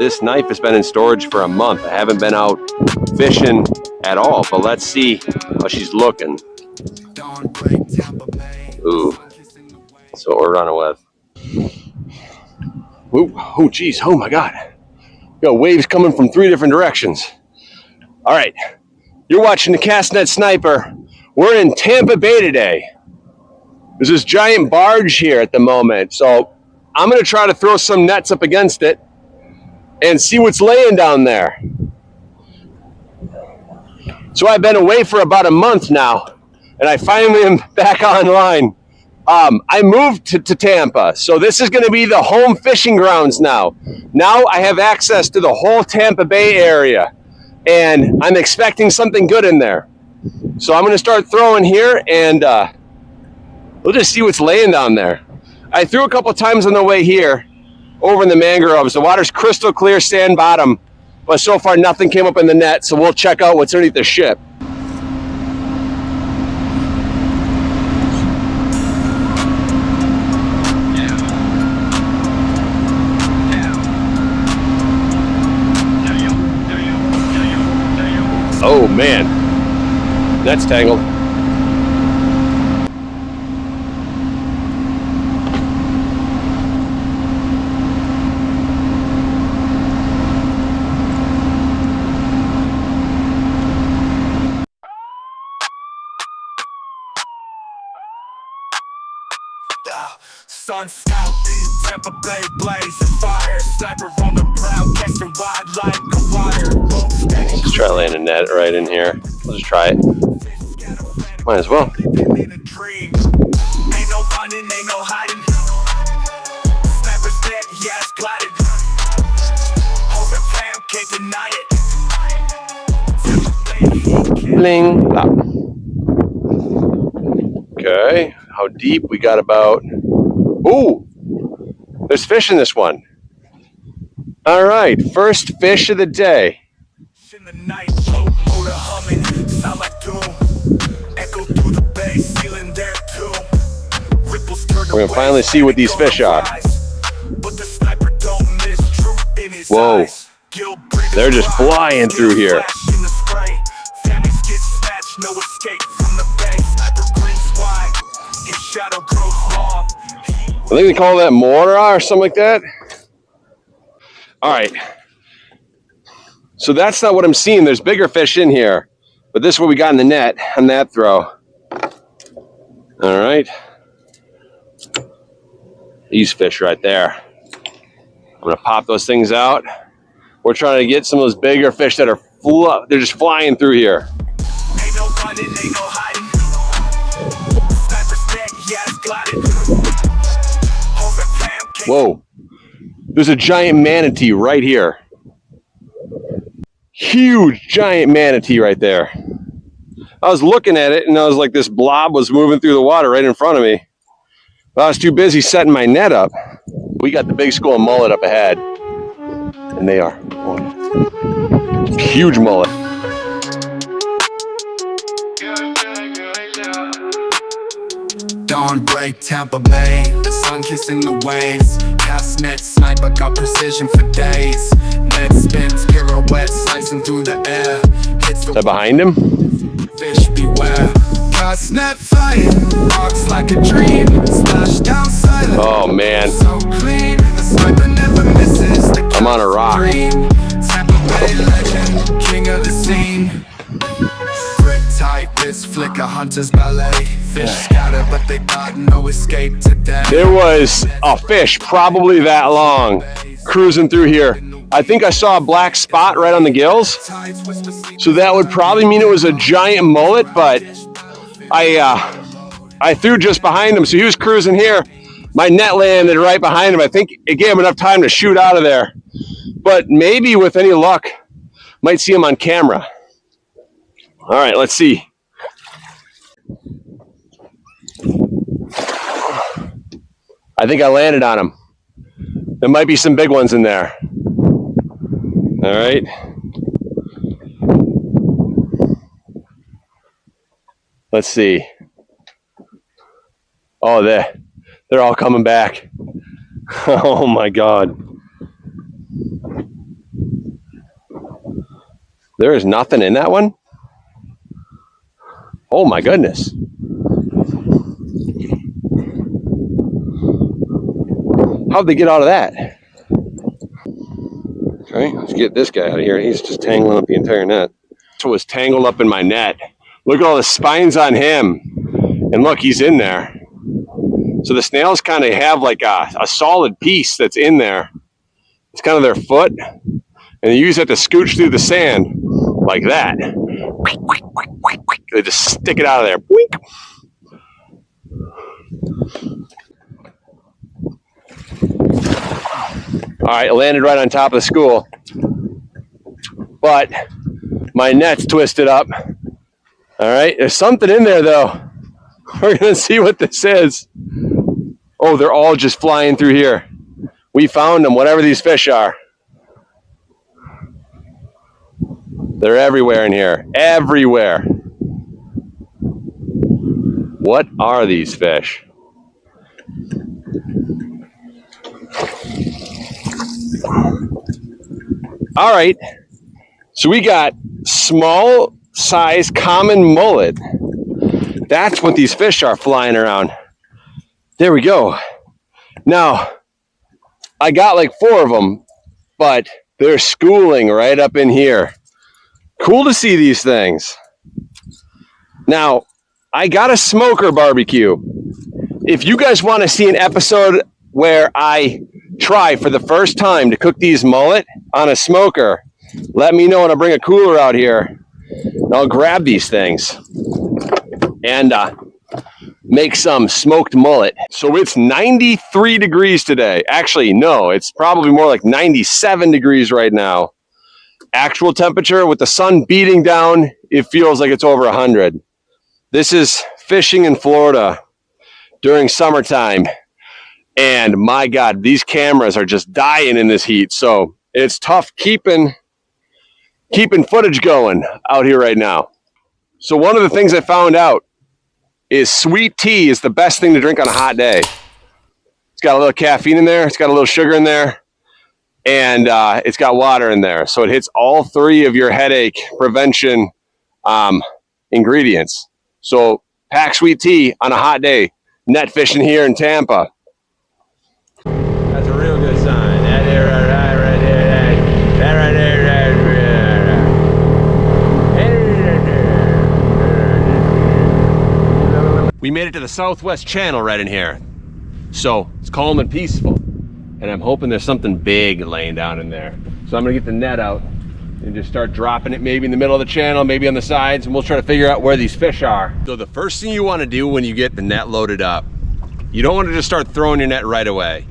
this knife has been in storage for a month. I haven't been out fishing at all, but let's see how she's looking. Ooh, that's what we're running with. Ooh, oh geez, oh my God. We got waves coming from 3 different directions. All right, you're watching the Castnet Sniper. We're in Tampa Bay today. There's this giant barge here at the moment, so I'm gonna try to throw some nets up against it and see what's laying down there. So I've been away for about a month now, and I finally am back online. I moved to Tampa, so this is going to be the home fishing grounds now. Now I have access to the whole Tampa Bay area, and I'm expecting something good in there. So I'm going to start throwing here, and we'll just see what's laying down there. I threw a couple times on the way here, over in the mangroves. The water's crystal clear, sand bottom, but so far nothing came up in the net, so we'll check out what's underneath the ship. Oh man, that's tangled. Sun's out, Tampa Bay blazing fire. Sniper on the prowl, casting wide like a wire. Let's try laying a net right in here. Let's just try it. Might as well. Ain't no running, ain't no hiding. Sniper's dead, yeah, it's glided. Hold the fam, can't deny it. Bling. Ah. Okay, how deep? We got about... Ooh, there's fish in this one. All right, first fish of the day. In the night, motor humming, sound like doom. Echo through the bay, ceiling there too. Ripples turn. We're gonna finally see what these fish are. But the sniper don't miss, truth in his Whoa, eyes. they're just flying through here. Families get snatched, no escape from the bay. Sniper gleams wide, his shadow grows long. I think they call that mortar or something like that. All right. So that's not what I'm seeing. There's bigger fish in here. But this is what we got in the net on that throw. All right. These fish right there. I'm going to pop those things out. We're trying to get some of those bigger fish that are they're just flying through here. Ain't no running, ain't no hiding. Sniper's dead, yeah, it's glided. Whoa. There's a giant manatee right here. Huge giant manatee right there. I was looking at it and I was like, this blob was moving through the water right in front of me. But I was too busy setting my net up. We got the big school of mullet up ahead. And they are huge mullet. Dawn break, Tampa Bay, the sun kissing the waves. Castnet sniper got precision for days. Net spins, pirouette, slicing through the air. Hits the Is that behind him? fish, beware. Castnet flying, rocks like a dream. Splash down silent. Oh man. So clean, the sniper never misses. The I'm on a rock. dream. Tampa Bay legend, king of the scene. Grip tight, wrist flick, a hunter's ballet. Fish scatter, but they got no escape today. There was a fish probably that long cruising through here. I think I saw a black spot right on the gills. So that would probably mean it was a giant mullet, but I threw just behind him. So he was cruising here. My net landed right behind him. I think it gave him enough time to shoot out of there. But maybe with any luck, might see him on camera. All right, let's see. I think I landed on him. There might be some big ones in there. All right. Let's see. Oh, they're all coming back. Oh my God. There is nothing in that one? Oh my goodness. How'd they get out of that? Okay, let's get this guy out of here. He's just tangling up the entire net. This was tangled up in my net. Look at all the spines on him. And look, he's in there. So the snails kind of have like a solid piece that's in there. It's kind of their foot. And they use it to scooch through the sand like that. They just stick it out of there. All right, it landed right on top of the school. But my net's twisted up. All right, there's something in there though. We're gonna see what this is. Oh, they're all just flying through here. We found them, whatever these fish are. They're everywhere in here, everywhere. What are these fish? All right, so we got small size common mullet. That's what these fish are flying around. There we go. Now, I got like 4 of them, but they're schooling right up in here. Cool to see these things. Now, I got a smoker barbecue. If you guys want to see an episode where I try for the first time to cook these mullet on a smoker, let me know and I'll bring a cooler out here. And I'll grab these things and make some smoked mullet. So it's 93 degrees today. Actually, no, it's probably more like 97 degrees right now. Actual temperature with the sun beating down, it feels like it's over 100. This is fishing in Florida during summertime. And my God, these cameras are just dying in this heat. So it's tough keeping footage going out here right now. So one of the things I found out is sweet tea is the best thing to drink on a hot day. It's got a little caffeine in there. It's got a little sugar in there. And it's got water in there. So it hits all 3 of your headache prevention ingredients. So pack sweet tea on a hot day. Net fishing here in Tampa. That's a real good sign. That there, right there, that right there, We made it to the southwest channel right in here. So it's calm and peaceful. And I'm hoping there's something big laying down in there. So I'm gonna get the net out and just start dropping it maybe in the middle of the channel, maybe on the sides, and we'll try to figure out where these fish are. So the first thing you wanna do when you get the net loaded up, you don't wanna just start throwing your net right away.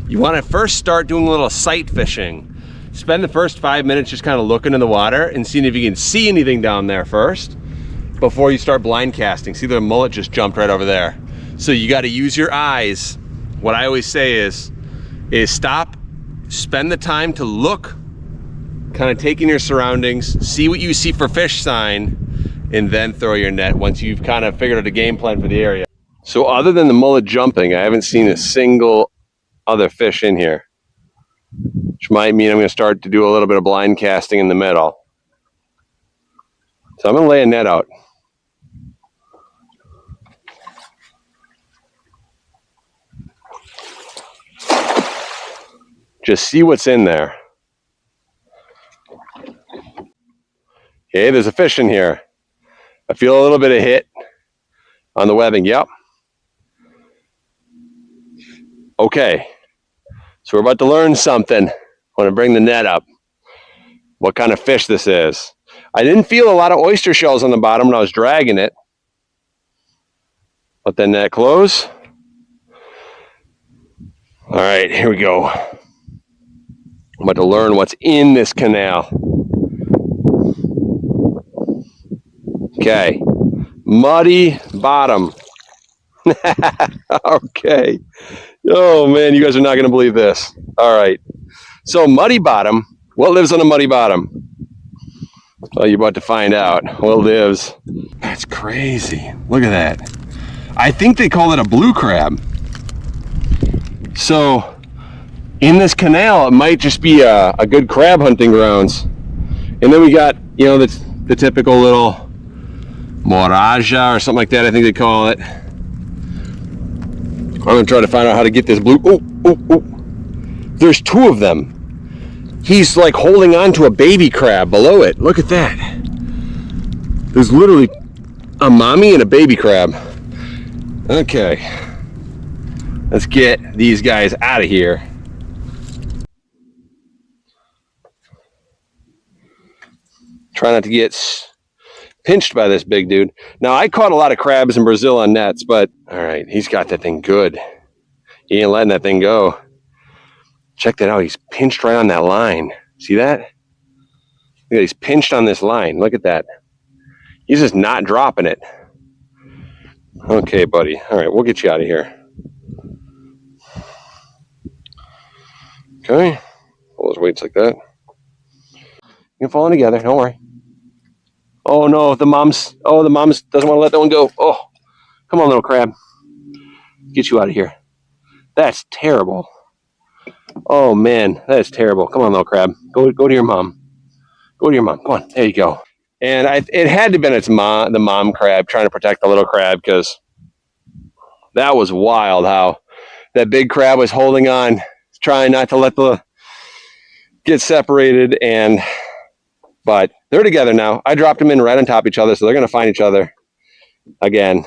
You wanna first start doing a little sight fishing. Spend the first 5 minutes just kind of looking in the water and seeing if you can see anything down there first before you start blind casting. See, the mullet just jumped right over there. So you gotta use your eyes. What I always say is stop, spend the time to look, kind of take in your surroundings, see what you see for fish sign, and then throw your net once you've kind of figured out a game plan for the area. So other than the mullet jumping, I haven't seen a single other fish in here, which might mean I'm going to start to do a little bit of blind casting in the middle. So I'm going to lay a net out. Just see what's in there. Okay, there's a fish in here. I feel a little bit of hit on the webbing. Yep. Okay, so we're about to learn something. I want to bring the net up. What kind of fish this is. I didn't feel a lot of oyster shells on the bottom when I was dragging it. Let the net close. All right, here we go. I'm about to learn what's in this canal. Okay, muddy bottom. Okay. Oh man, you guys are not going to believe this. All right. So muddy bottom. What lives on a muddy bottom? Well, you're about to find out what lives. That's crazy. Look at that. I think they call it a blue crab. So in this canal, it might just be a good crab hunting grounds. And then we got You know, that's the typical little moraja or something like that, I think they call it. I'm gonna try to find out how to get this blue. Oh, oh, oh. There's two of them. He's like holding on to a baby crab below it. Look at that. There's literally a mommy and a baby crab. Okay. Let's get these guys out of here. Try not to get pinched by this big dude. Now, I caught a lot of crabs in Brazil on nets, but all right, he's got that thing good. He ain't letting that thing go. Check that out. He's pinched right on that line. See that? Look, he's pinched on this line. Look at that. He's just not dropping it. Okay, buddy. All right, we'll get you out of here. Okay. Hold those weights like that. You're falling together. Don't worry. Oh no, the mom's doesn't want to let that one go. Oh, come on, little crab. Get you out of here. That's terrible. Oh man, that is terrible. Come on, little crab. Go to your mom. Go to your mom. Come on. There you go. And it had to have been the mom crab trying to protect the little crab, because that was wild how that big crab was holding on, trying not to let the get separated. But they're together now. I dropped them in right on top of each other, so they're going to find each other again.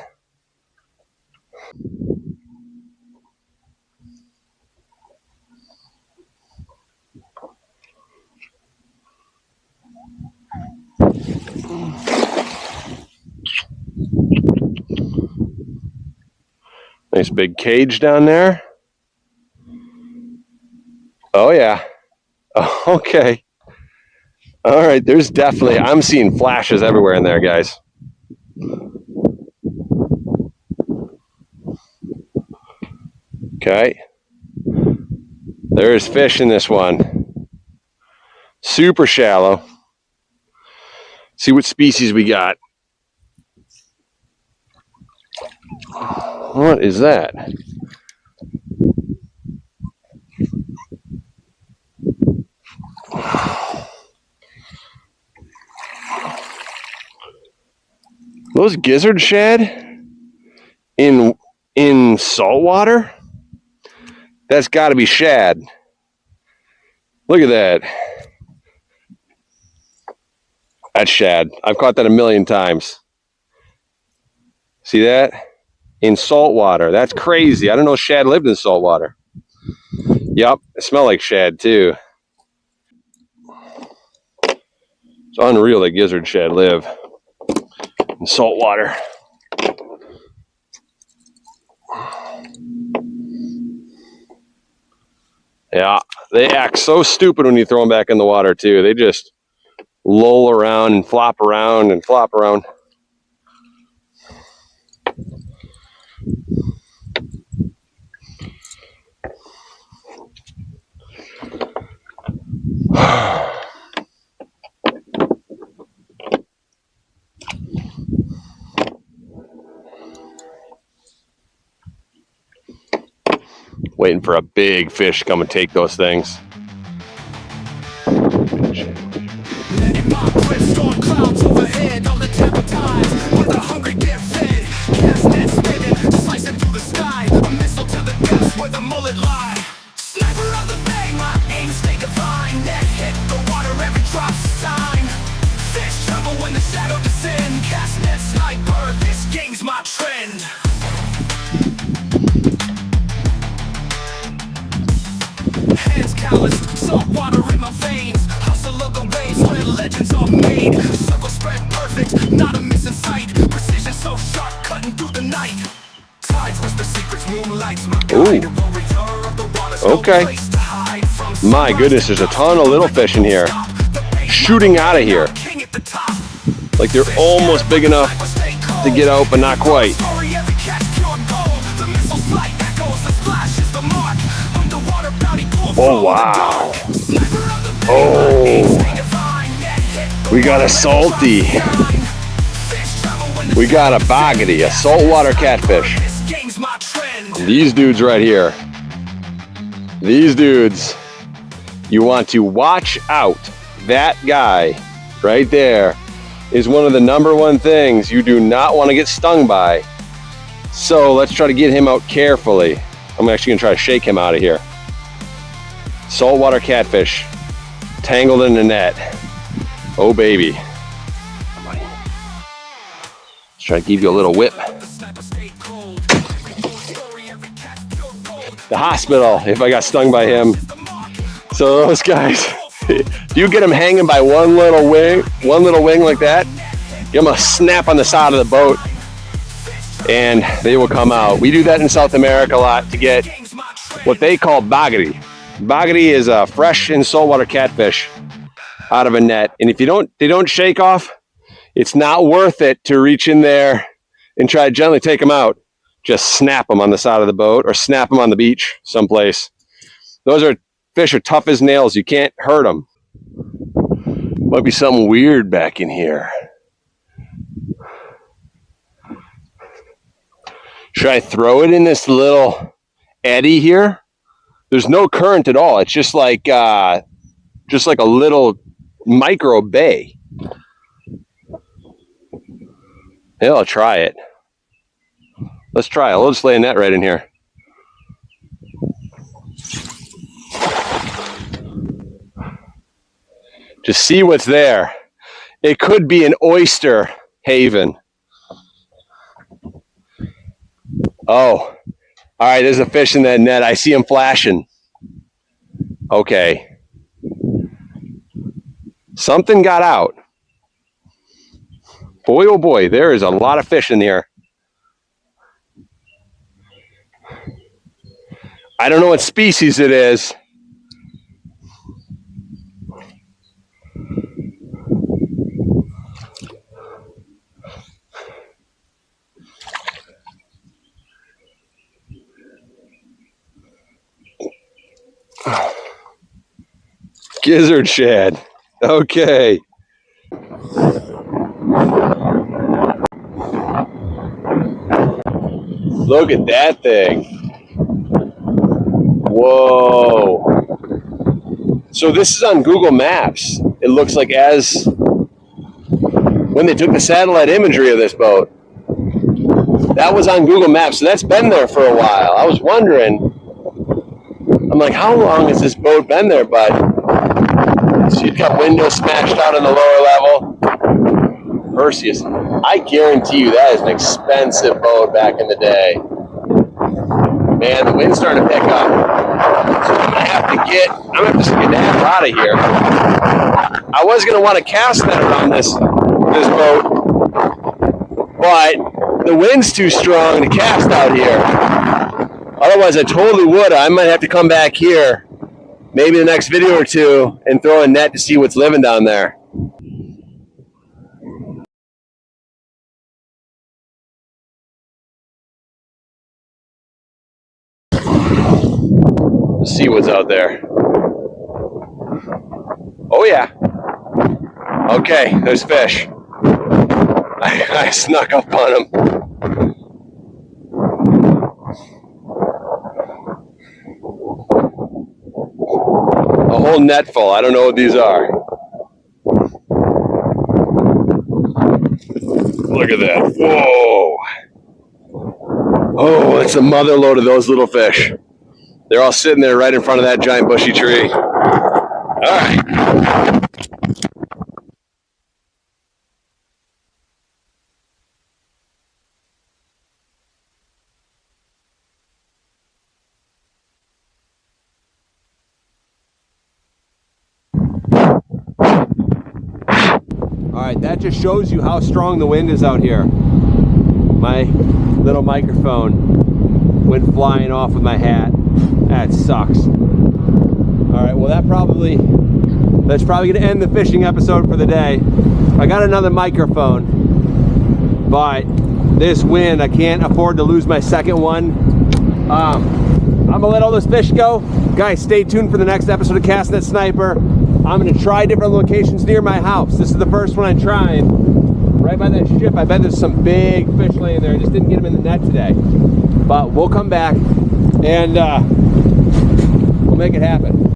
Nice big cage down there. Oh yeah. Okay. All right, there's definitely, I'm seeing flashes everywhere in there, guys. Okay. There's fish in this one. Super shallow. See what species we got. What is that? Those gizzard shad in saltwater? That's got to be shad. Look at that. That's shad. I've caught that a million times. See that? In saltwater. That's crazy. I don't know shad lived in saltwater. Yep, it smells like shad too. It's unreal that gizzard shad live in salt water. Yeah, they act so stupid when you throw them back in the water too. They just loll around and flop around and flop around. Waiting for a big fish to come and take those things. Letting my grip storm clouds overhead on the Tampa tides, where the hungry get fed. Cast net spinning, slicing through the sky. A missile to the depths where the mullet lie. Sniper of the bay, my aim stay divine. Net hit the water, every drop's a sign. Fish tremble when the shadow descend. Cast net sniper, this game's my trend. Hands calloused, salt water in my veins. Hustle of the waves where legends are made. Circle spread perfect, not a miss in sight. Precision so sharp, cutting through the night. Tides whisper secrets, moonlight's my guide. Of the water's no place to hide from. My goodness, there's a ton of little fish in here. Shooting out of here. Like they're almost big enough to get out, but not quite. Oh, wow. Oh, we got a salty. We got a boggity, a saltwater catfish. These dudes right here. These dudes. You want to watch out. That guy right there is one of the #1 things you do not want to get stung by. So let's try to get him out carefully. I'm actually gonna try to shake him out of here. Saltwater catfish, tangled in a net. Oh baby. Let's try to give you a little whip. The hospital if I got stung by him. So those guys, you get them hanging by one little wing like that, give them a snap on the side of the boat and they will come out. We do that in South America a lot to get what they call bagre. Bagre is a fresh and saltwater catfish out of a net. And if they don't shake off, it's not worth it to reach in there and try to gently take them out. Just snap them on the side of the boat or snap them on the beach someplace. Fish are tough as nails. You can't hurt them. Might be something weird back in here. Should I throw it in this little eddy here? There's no current at all. It's just like a little micro bay. Yeah, I'll try it. Let's try it. We'll just lay a net right in here. Just see what's there. It could be an oyster haven. Oh, all right, there's a fish in that net. I see him flashing. Okay. Something got out. Boy, oh boy, there is a lot of fish in here. I don't know what species it is. Gizzard shad. Okay. Look at that thing. Whoa. So this is on Google Maps. It looks like as when they took the satellite imagery of this boat. That was on Google Maps. So that's been there for a while. I was wondering, I'm like, how long has this boat been there, bud? So you've got windows smashed out on the lower level. Perseus, I guarantee you that is an expensive boat back in the day. Man, the wind's starting to pick up. So I'm gonna have to skedaddle out of here. I was gonna want to cast that around this boat, but the wind's too strong to cast out here. Otherwise, I totally would. I might have to come back here, maybe the next video or two, and throw a net to see what's living down there. Let's see what's out there. Oh yeah. Okay, there's fish. I snuck up on them. A whole net full. I don't know what these are. Look at that. Whoa. Oh, it's a mother load of those little fish. They're all sitting there right in front of that giant bushy tree. All right. All right, that just shows you how strong the wind is out here. My little microphone went flying off with my hat. That sucks. All right, well that's probably gonna end the fishing episode for the day. I got another microphone, but this wind, I can't afford to lose my second one. I'm gonna let all those fish go. Guys, stay tuned for the next episode of Cast Net Sniper. I'm gonna try different locations near my house. This is the first one I'm trying. Right by that ship, I bet there's some big fish laying there. I just didn't get them in the net today. But we'll come back and we'll make it happen.